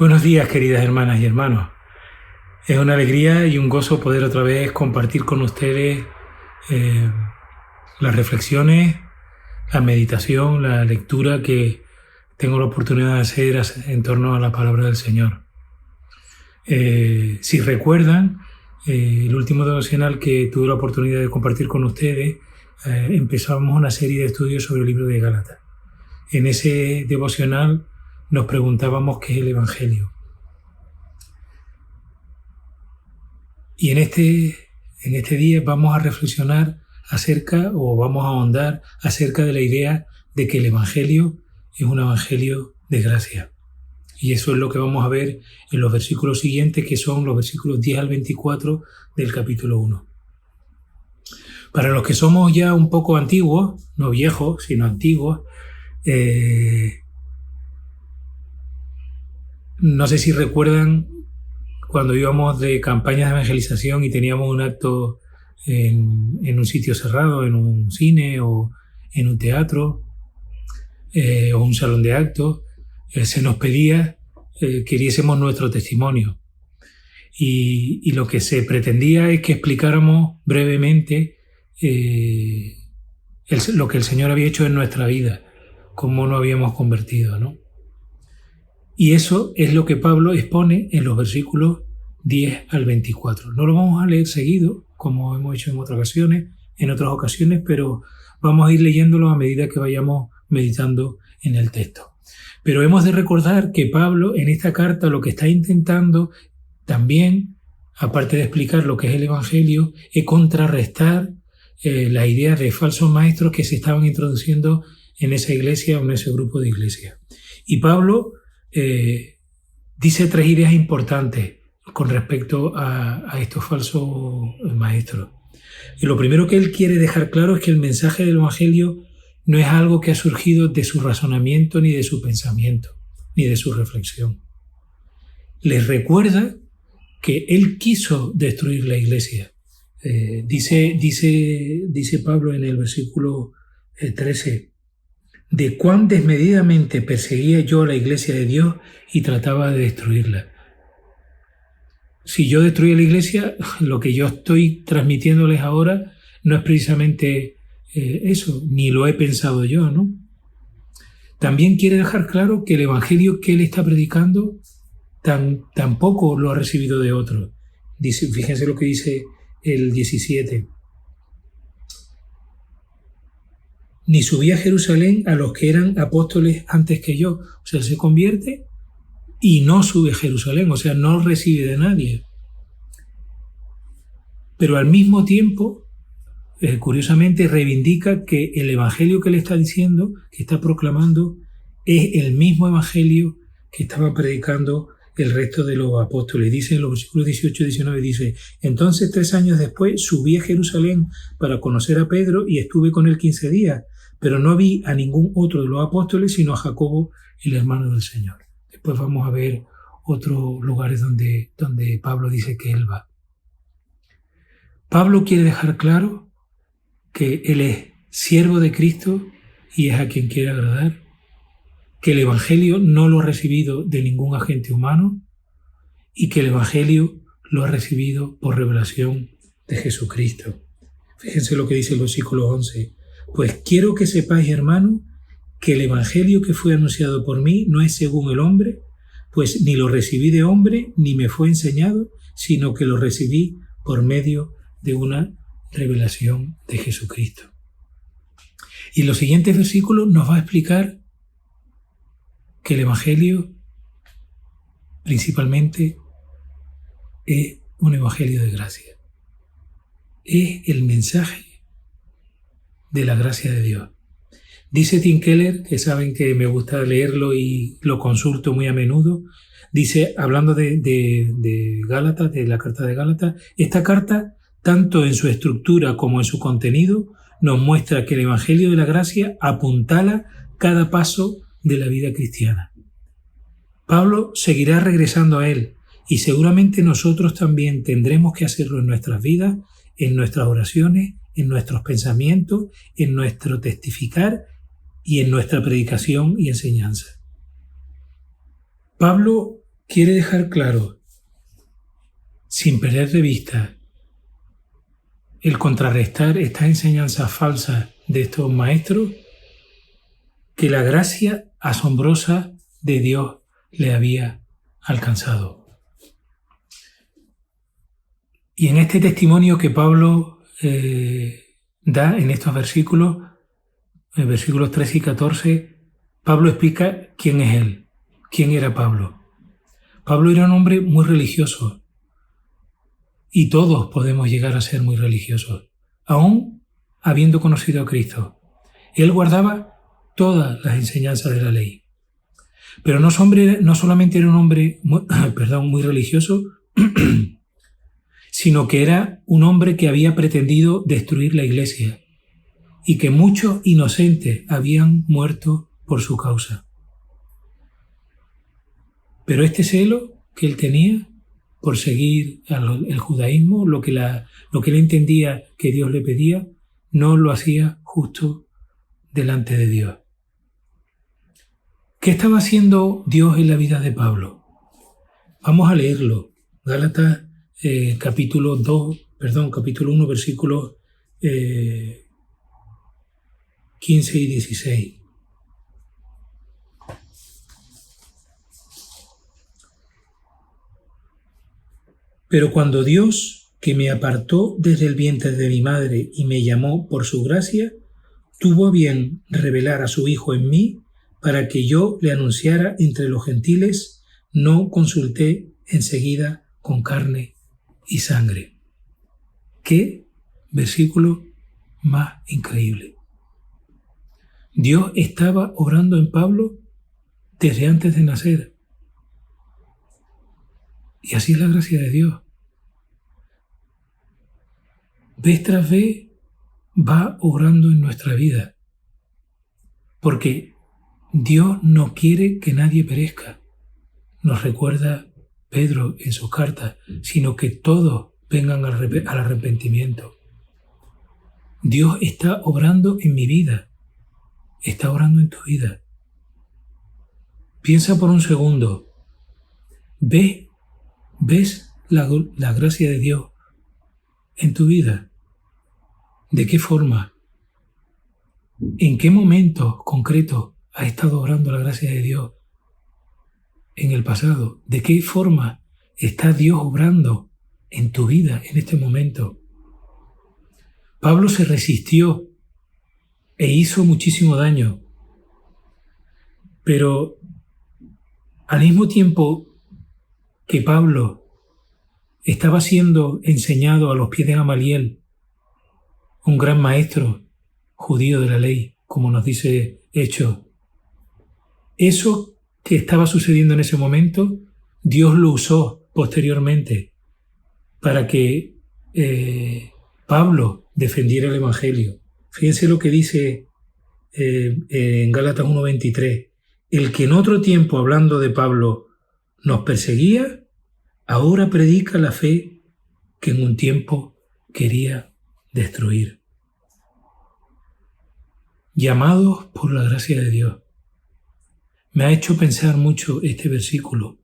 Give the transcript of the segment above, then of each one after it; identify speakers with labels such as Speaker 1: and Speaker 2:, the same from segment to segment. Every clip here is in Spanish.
Speaker 1: Buenos días, queridas hermanas y hermanos. Es una alegría y un gozo poder otra vez compartir con ustedes las reflexiones, la meditación, la lectura que tengo la oportunidad de hacer en torno a la palabra del Señor. Si recuerdan, el último devocional que tuve la oportunidad de compartir con ustedes, empezamos una serie de estudios sobre el libro de Gálatas. En ese devocional nos preguntábamos qué es el Evangelio. Y en este día vamos a reflexionar vamos a ahondar acerca de la idea de que el Evangelio es un Evangelio de gracia. Y eso es lo que vamos a ver en los versículos siguientes, que son los versículos 10 al 24 del capítulo 1. Para los que somos ya un poco antiguos, no viejos, sino antiguos, no sé si recuerdan cuando íbamos de campañas de evangelización y teníamos un acto en un sitio cerrado, en un cine o en un teatro o un salón de actos, se nos pedía que diésemos nuestro testimonio. Y lo que se pretendía es que explicáramos brevemente lo que el Señor había hecho en nuestra vida, cómo nos habíamos convertido, ¿no? Y eso es lo que Pablo expone en los versículos 10 al 24. No lo vamos a leer seguido, como hemos hecho en otras ocasiones, pero vamos a ir leyéndolo a medida que vayamos meditando en el texto. Pero hemos de recordar que Pablo en esta carta lo que está intentando también, aparte de explicar lo que es el Evangelio, es contrarrestar la idea de falsos maestros que se estaban introduciendo en esa iglesia o en ese grupo de iglesias. Y Pablo dice tres ideas importantes con respecto a estos falsos maestros. Y lo primero que él quiere dejar claro es que el mensaje del Evangelio no es algo que ha surgido de su razonamiento, ni de su pensamiento, ni de su reflexión. Les recuerda que él quiso destruir la iglesia. Dice Pablo en el versículo 13, de cuán desmedidamente perseguía yo la iglesia de Dios y trataba de destruirla. Si yo destruyo la iglesia, lo que yo estoy transmitiéndoles ahora no es precisamente eso, ni lo he pensado yo, ¿no? También quiere dejar claro que el evangelio que él está predicando tampoco lo ha recibido de otros. Fíjense lo que dice el 17. Ni subí a Jerusalén a los que eran apóstoles antes que yo. O sea, se convierte y no sube a Jerusalén, o sea, no recibe de nadie. Pero al mismo tiempo, curiosamente, reivindica que el evangelio que le está diciendo, que está proclamando, es el mismo evangelio que estaba predicando el resto de los apóstoles. Dice en los versículos 18 y 19, dice, entonces 3 años después subí a Jerusalén para conocer a Pedro y estuve con él 15 días, pero no vi a ningún otro de los apóstoles, sino a Jacobo, el hermano del Señor. Después vamos a ver otros lugares donde Pablo dice que él va. Pablo quiere dejar claro que él es siervo de Cristo y es a quien quiere agradar, que el evangelio no lo ha recibido de ningún agente humano y que el evangelio lo ha recibido por revelación de Jesucristo. Fíjense lo que dice el versículo 11. Pues quiero que sepáis, hermano, que el evangelio que fue anunciado por mí no es según el hombre, pues ni lo recibí de hombre ni me fue enseñado, sino que lo recibí por medio de una revelación de Jesucristo. Y en los siguientes versículos nos va a explicar que el evangelio principalmente es un evangelio de gracia. Es el mensaje de la gracia de Dios. Dice Tim Keller, que saben que me gusta leerlo y lo consulto muy a menudo, dice, hablando de Gálatas, de la carta de Gálatas, esta carta, tanto en su estructura como en su contenido, nos muestra que el evangelio de la gracia apuntala cada paso de la vida cristiana. Pablo seguirá regresando a él y seguramente nosotros también tendremos que hacerlo en nuestras vidas, en nuestras oraciones, en nuestros pensamientos, en nuestro testificar y en nuestra predicación y enseñanza. Pablo quiere dejar claro, sin perder de vista, el contrarrestar estas enseñanzas falsas de estos maestros, que la gracia asombrosa de Dios le había alcanzado. Y en este testimonio que Pablo da en estos versículos, en versículos 13 y 14, Pablo explica quién es él, quién era Pablo. Pablo era un hombre muy religioso, y todos podemos llegar a ser muy religiosos, aún habiendo conocido a Cristo. Él guardaba todas las enseñanzas de la ley. Pero no solamente era un hombre muy religioso, sino que era un hombre que había pretendido destruir la iglesia y que muchos inocentes habían muerto por su causa. Pero este celo que él tenía por seguir el judaísmo, lo que él entendía que Dios le pedía, no lo hacía justo delante de Dios. ¿Qué estaba haciendo Dios en la vida de Pablo? Vamos a leerlo. Gálatas capítulo 1, versículos 15 y 16. Pero cuando Dios, que me apartó desde el vientre de mi madre y me llamó por su gracia, tuvo a bien revelar a su Hijo en mí para que yo le anunciara entre los gentiles, no consulté enseguida con carne y sangre. ¡Qué versículo más increíble! Dios estaba obrando en Pablo desde antes de nacer. Y así es la gracia de Dios. Vez tras vez va obrando en nuestra vida. Porque Dios no quiere que nadie perezca. Nos recuerda Pedro en sus cartas, sino que todos vengan al arrepentimiento. Dios está obrando en mi vida. Está obrando en tu vida. Piensa por un segundo. ¿Ves la gracia de Dios en tu vida? ¿De qué forma? ¿En qué momento concreto ha estado obrando la gracia de Dios en el pasado? ¿De qué forma está Dios obrando en tu vida en este momento? Pablo se resistió e hizo muchísimo daño, pero al mismo tiempo que Pablo estaba siendo enseñado a los pies de Gamaliel, un gran maestro judío de la ley, como nos dice Hechos, eso que estaba sucediendo en ese momento, Dios lo usó posteriormente para que Pablo defendiera el Evangelio. Fíjense lo que dice en Gálatas 1:23. El que en otro tiempo, hablando de Pablo, nos perseguía, ahora predica la fe que en un tiempo quería destruir. Llamados por la gracia de Dios. Me ha hecho pensar mucho este versículo.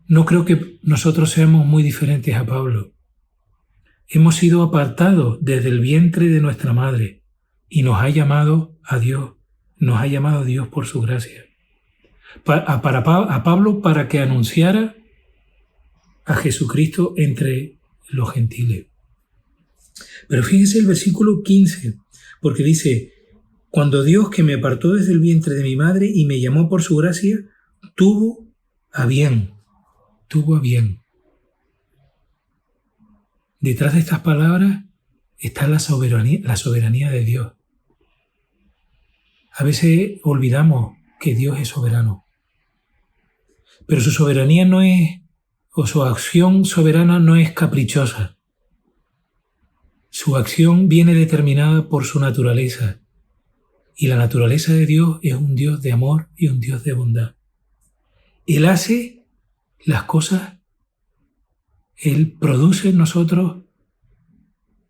Speaker 1: No creo que nosotros seamos muy diferentes a Pablo. Hemos sido apartados desde el vientre de nuestra madre y nos ha llamado a Dios por su gracia. A Pablo para que anunciara a Jesucristo entre los gentiles. Pero fíjense el versículo 15, porque dice, cuando Dios, que me apartó desde el vientre de mi madre y me llamó por su gracia, tuvo a bien. Detrás de estas palabras está la soberanía de Dios. A veces olvidamos que Dios es soberano. Pero su soberanía su acción soberana no es caprichosa. Su acción viene determinada por su naturaleza. Y la naturaleza de Dios es un Dios de amor y un Dios de bondad. Él hace las cosas, Él produce en nosotros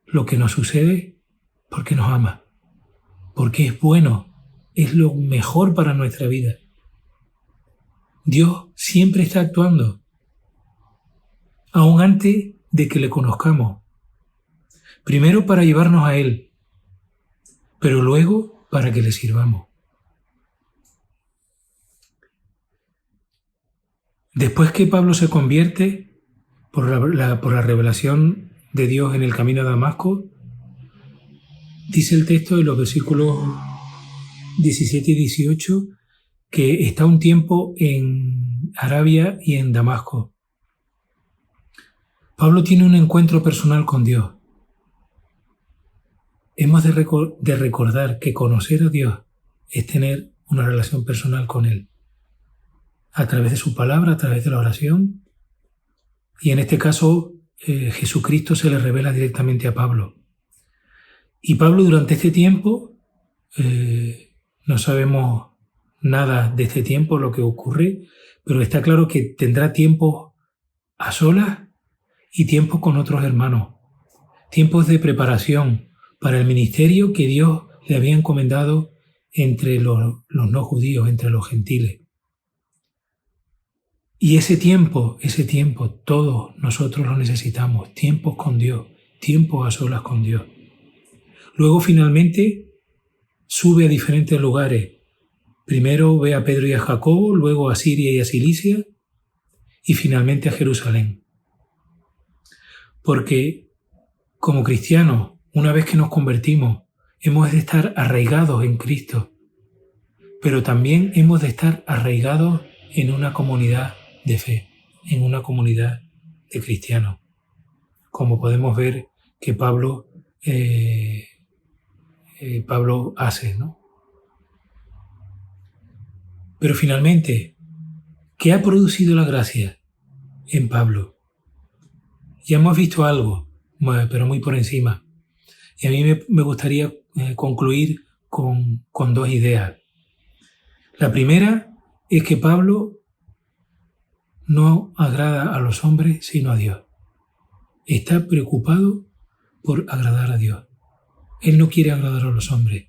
Speaker 1: lo que nos sucede porque nos ama, porque es bueno, es lo mejor para nuestra vida. Dios siempre está actuando, aún antes de que le conozcamos. Primero para llevarnos a Él, pero luego para que le sirvamos. Después que Pablo se convierte por la revelación de Dios en el camino a Damasco, dice el texto de los versículos 17 y 18 que está un tiempo en Arabia y en Damasco. Pablo tiene un encuentro personal con Dios. Hemos de recordar que conocer a Dios es tener una relación personal con Él, a través de su palabra, a través de la oración, y en este caso Jesucristo se le revela directamente a Pablo. Y Pablo durante este tiempo, no sabemos nada de este tiempo, lo que ocurre, pero está claro que tendrá tiempos a solas y tiempos con otros hermanos, tiempos de preparación para el ministerio que Dios le había encomendado entre los no judíos, entre los gentiles. Y ese tiempo, todos nosotros lo necesitamos, tiempos con Dios, tiempos a solas con Dios. Luego finalmente sube a diferentes lugares. Primero ve a Pedro y a Jacobo, luego a Siria y a Cilicia y finalmente a Jerusalén. Porque como cristianos, una vez que nos convertimos, hemos de estar arraigados en Cristo, pero también hemos de estar arraigados en una comunidad de fe, en una comunidad de cristianos, como podemos ver que Pablo hace, ¿no? Pero finalmente, ¿qué ha producido la gracia en Pablo? Ya hemos visto algo, pero muy por encima. Y a mí me gustaría concluir con dos ideas. La primera es que Pablo no agrada a los hombres sino a Dios. Está preocupado por agradar a Dios. Él no quiere agradar a los hombres,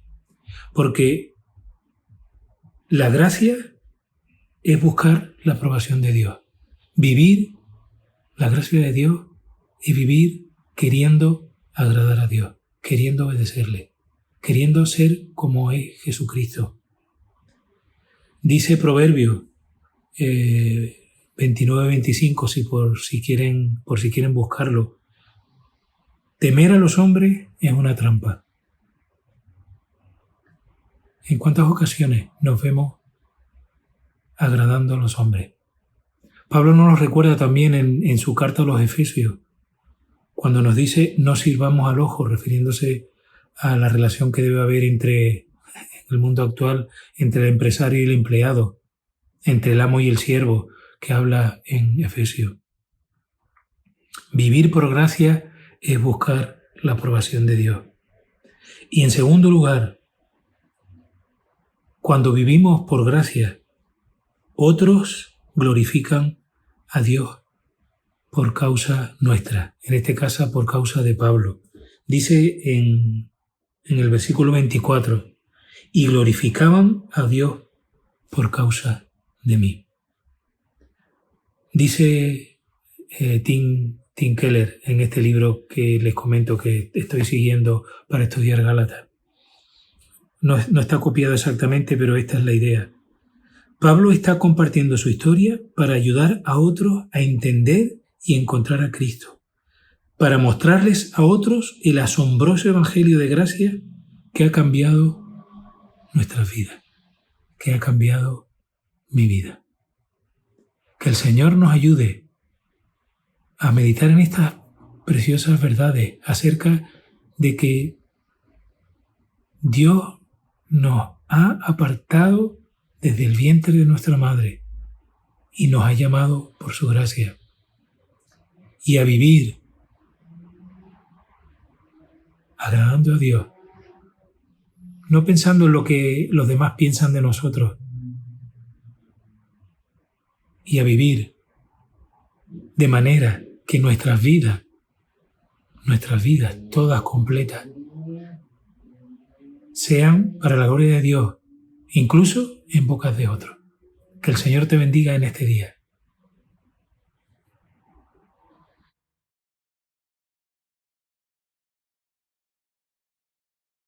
Speaker 1: porque la gracia es buscar la aprobación de Dios. Vivir la gracia de Dios es vivir queriendo agradar a Dios, queriendo obedecerle, queriendo ser como es Jesucristo. Dice Proverbios 29-25, por si quieren buscarlo. Temer a los hombres es una trampa. ¿En cuántas ocasiones nos vemos agradando a los hombres? Pablo nos lo recuerda también en su carta a los Efesios, cuando nos dice no sirvamos al ojo, refiriéndose a la relación que debe haber en el mundo actual entre el empresario y el empleado, entre el amo y el siervo, que habla en Efesios. Vivir por gracia es buscar la aprobación de Dios. Y en segundo lugar, cuando vivimos por gracia, otros glorifican a Dios por causa nuestra, en este caso por causa de Pablo. Dice en el versículo 24, y glorificaban a Dios por causa de mí. Dice Tim Keller en este libro que les comento que estoy siguiendo para estudiar Gálatas. No está copiado exactamente, pero esta es la idea. Pablo está compartiendo su historia para ayudar a otros a entender y encontrar a Cristo, para mostrarles a otros el asombroso evangelio de gracia que ha cambiado nuestras vidas, que ha cambiado mi vida. Que el Señor nos ayude a meditar en estas preciosas verdades acerca de que Dios nos ha apartado desde el vientre de nuestra madre y nos ha llamado por su gracia, y a vivir agradando a Dios, no pensando en lo que los demás piensan de nosotros, y a vivir de manera que nuestras vidas todas completas, sean para la gloria de Dios, incluso en bocas de otros. Que el Señor te bendiga en este día.